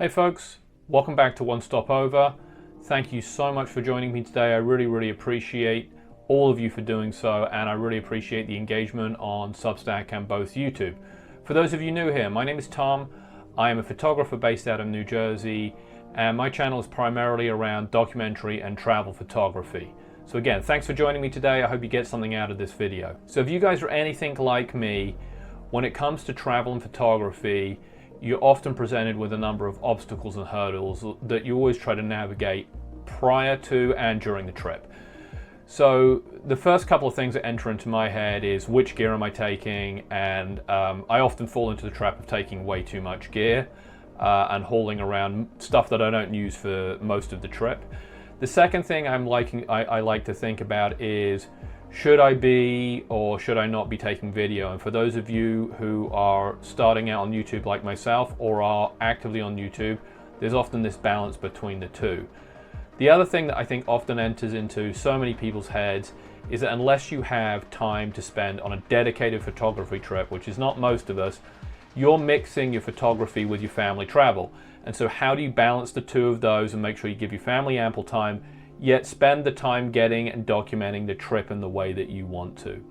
Hey folks, welcome back to One.Stop.Over. Thank you so much for joining me today. I really appreciate all of you for doing so, and I really appreciate the engagement on Substack and both YouTube. For those of you new here, my name is Tom. I am a photographer based out of New Jersey, and my channel is primarily around documentary and travel photography. So again, thanks for joining me today. I hope you get something out of this video. So if you guys are anything like me, when it comes to travel and photography, you're often presented with a number of obstacles and hurdles that you always try to navigate prior to and during the trip. So the first couple of things that enter into my head is which gear am I taking, and I often fall into the trap of taking way too much gear and hauling around stuff that I don't use for most of the trip. The second thing I like to think about is, should I be or should I not be taking video? And for those of you who are starting out on YouTube like myself or are actively on YouTube, there's often this balance between the two. The other thing that I think often enters into so many people's heads is that unless you have time to spend on a dedicated photography trip, which is not most of us, you're mixing your photography with your family travel. And so how do you balance the two of those and make sure you give your family ample time, yet spend the time getting and documenting the trip in the way that you want to?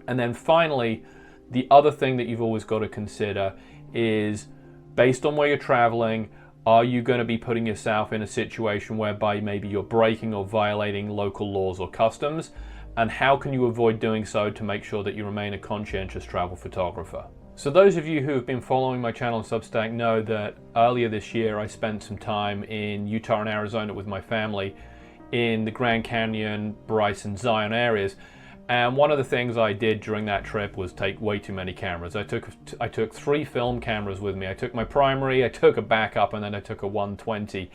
And then finally, the other thing that you've always got to consider is, based on where you're traveling, are you going to be putting yourself in a situation whereby maybe you're breaking or violating local laws or customs? And how can you avoid doing so to make sure that you remain a conscientious travel photographer? So those of you who have been following my channel on Substack know that earlier this year I spent some time in Utah and Arizona with my family in the Grand Canyon, Bryce and Zion areas. And one of the things I did during that trip was take way too many cameras. I took 3 film cameras with me. I took my primary, I took a backup, and then I took a 120.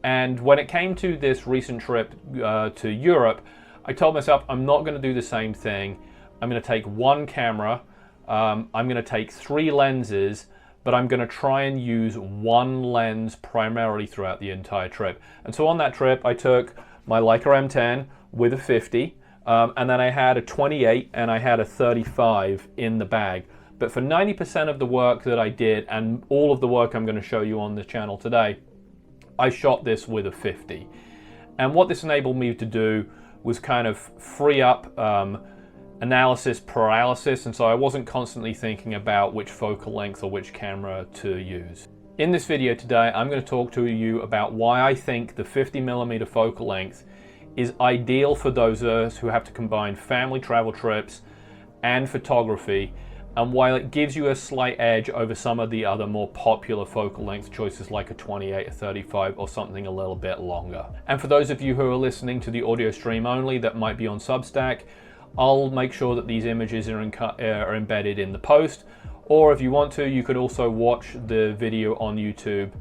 And when it came to this recent trip to Europe, I told myself I'm not going to do the same thing. I'm going to take 1 camera, I'm going to take 3 lenses, but I'm going to try and use 1 lens primarily throughout the entire trip. And so on that trip, I took my Leica M10 with a 50, and then I had a 28 and I had a 35 in the bag. But for 90% of the work that I did, and all of the work I'm going to show you on the channel today, I shot this with a 50. And what this enabled me to do was kind of free up analysis paralysis, and so I wasn't constantly thinking about which focal length or which camera to use. In this video today, I'm going to talk to you about why I think the 50mm focal length is ideal for those of us who have to combine family travel trips and photography, and why it gives you a slight edge over some of the other more popular focal length choices like a 28, a 35, or something a little bit longer. And for those of you who are listening to the audio stream only that might be on Substack, I'll make sure that these images are embedded in the post, or if you want to, you could also watch the video on YouTube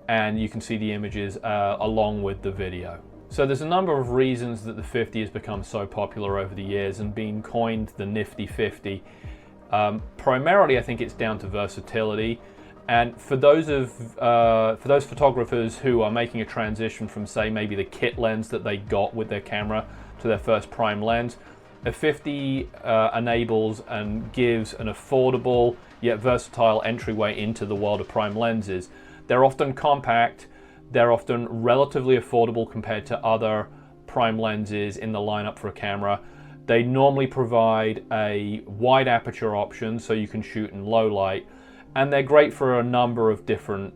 and you can see the images along with the video. So there's a number of reasons that the 50 has become so popular over the years and been coined the nifty 50. Primarily, I think it's down to versatility. And for those photographers who are making a transition from, say, maybe the kit lens that they got with their camera to their first prime lens, a 50 enables and gives an affordable yet versatile entryway into the world of prime lenses. They're often compact, they're often relatively affordable compared to other prime lenses in the lineup for a camera. They normally provide a wide aperture option so you can shoot in low light, and they're great for a number of different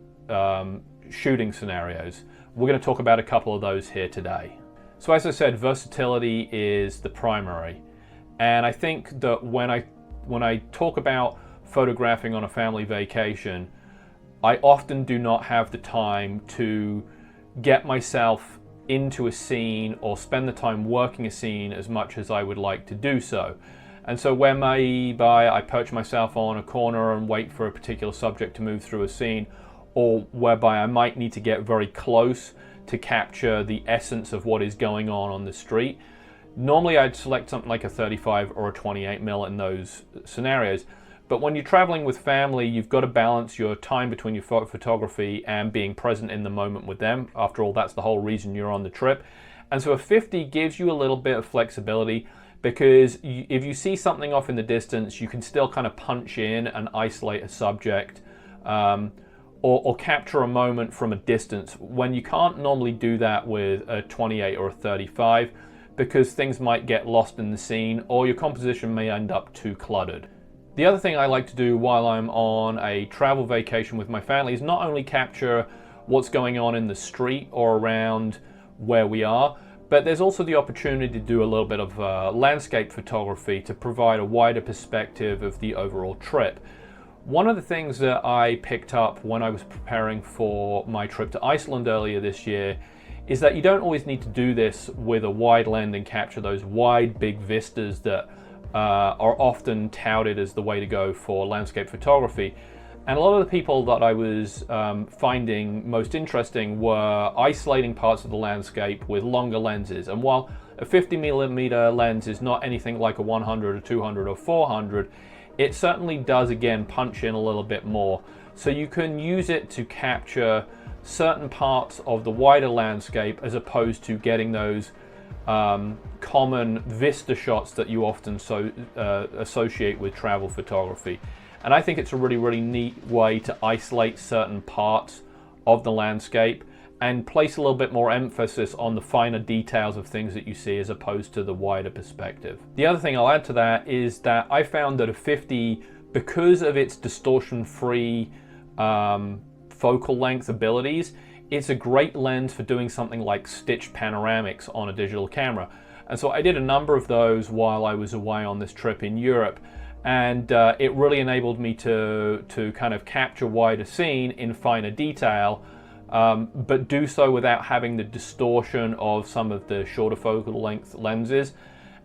shooting scenarios. We're going to talk about a couple of those here today. So as I said, versatility is the primary, and I think that when I talk about photographing on a family vacation, I often do not have the time to get myself into a scene or spend the time working a scene as much as I would like to do so. And so where maybe I perch myself on a corner and wait for a particular subject to move through a scene, or whereby I might need to get very close to capture the essence of what is going on the street, normally I'd select something like a 35 or a 28mm in those scenarios. But when you're traveling with family, you've got to balance your time between your photography and being present in the moment with them. After all, that's the whole reason you're on the trip. And so a 50 gives you a little bit of flexibility, because if you see something off in the distance, you can still kind of punch in and isolate a subject, or capture a moment from a distance when you can't normally do that with a 28 or a 35 because things might get lost in the scene or your composition may end up too cluttered. The other thing I like to do while I'm on a travel vacation with my family is not only capture what's going on in the street or around where we are, but there's also the opportunity to do a little bit of landscape photography to provide a wider perspective of the overall trip. One of the things that I picked up when I was preparing for my trip to Iceland earlier this year is that you don't always need to do this with a wide lens and capture those wide, big vistas that are often touted as the way to go for landscape photography. And a lot of the people that I was finding most interesting were isolating parts of the landscape with longer lenses. And while a 50mm lens is not anything like a 100 or 200 or 400, it certainly does again punch in a little bit more. So you can use it to capture certain parts of the wider landscape as opposed to getting those common vista shots that you often associate with travel photography. And I think it's a really, really neat way to isolate certain parts of the landscape and place a little bit more emphasis on the finer details of things that you see as opposed to the wider perspective. The other thing I'll add to that is that I found that a 50, because of its distortion-free focal length abilities, it's a great lens for doing something like stitched panoramics on a digital camera. And so I did a number of those while I was away on this trip in Europe, and it really enabled me to kind of capture wider scene in finer detail, but do so without having the distortion of some of the shorter focal length lenses.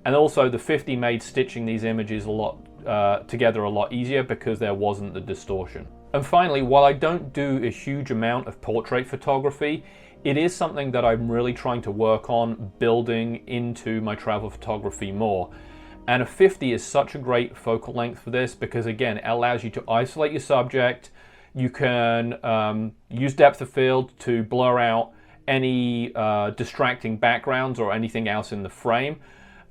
And also the 50 made stitching these images together a lot easier because there wasn't the distortion. And finally, while I don't do a huge amount of portrait photography, it is something that I'm really trying to work on building into my travel photography more. And a 50 is such a great focal length for this because, again, it allows you to isolate your subject. You can use depth of field to blur out any distracting backgrounds or anything else in the frame.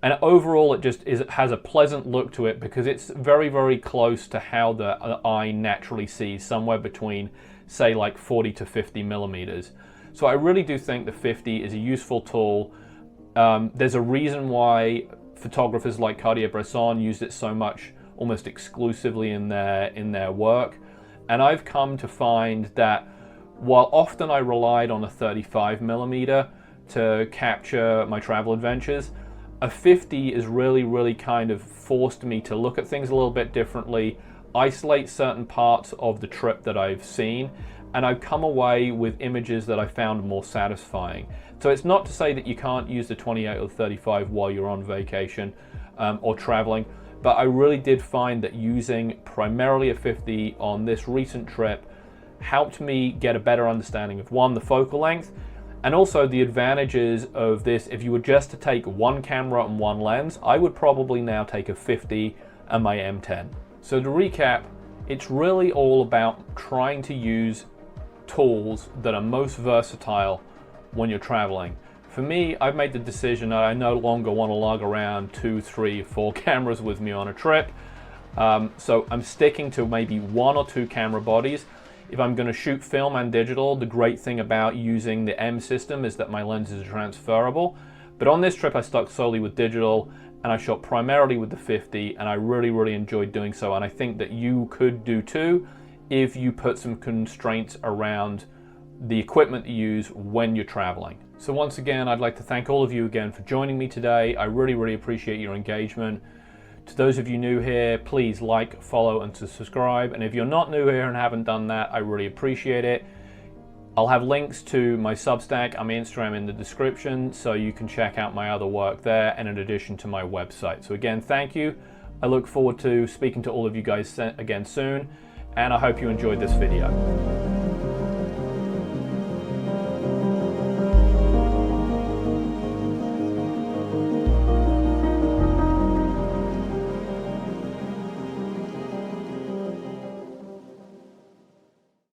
And overall, it has a pleasant look to it because it's very, very close to how the eye naturally sees, somewhere between, say, like 40 to 50 millimeters. So I really do think the 50 is a useful tool. There's a reason why photographers like Cartier-Bresson used it so much, almost exclusively in their work. And I've come to find that while often I relied on a 35mm to capture my travel adventures, a 50 is really kind of forced me to look at things a little bit differently, isolate certain parts of the trip that I've seen, and I've come away with images that I found more satisfying. So it's not to say that you can't use the 28 or 35 while you're on vacation or traveling, but I really did find that using primarily a 50 on this recent trip helped me get a better understanding of, one, the focal length, and also the advantages of this. If you were just to take one camera and one lens, I would probably now take a 50 and my M10. So to recap, it's really all about trying to use tools that are most versatile when you're traveling. For me, I've made the decision that I no longer want to lug around 2, 3, 4 cameras with me on a trip. So I'm sticking to maybe 1 or 2 camera bodies. If I'm going to shoot film and digital, the great thing about using the M system is that my lenses are transferable. But on this trip, I stuck solely with digital, and I shot primarily with the 50, and I really enjoyed doing so. And I think that you could do too if you put some constraints around the equipment you use when you're traveling. So once again, I'd like to thank all of you again for joining me today. I really appreciate your engagement. To those of you new here, please like, follow, and to subscribe. And if you're not new here and haven't done that, I really appreciate it. I'll have links to my Substack and my Instagram in the description, so you can check out my other work there, and in addition to my website. So again, thank you. I look forward to speaking to all of you guys again soon, and I hope you enjoyed this video.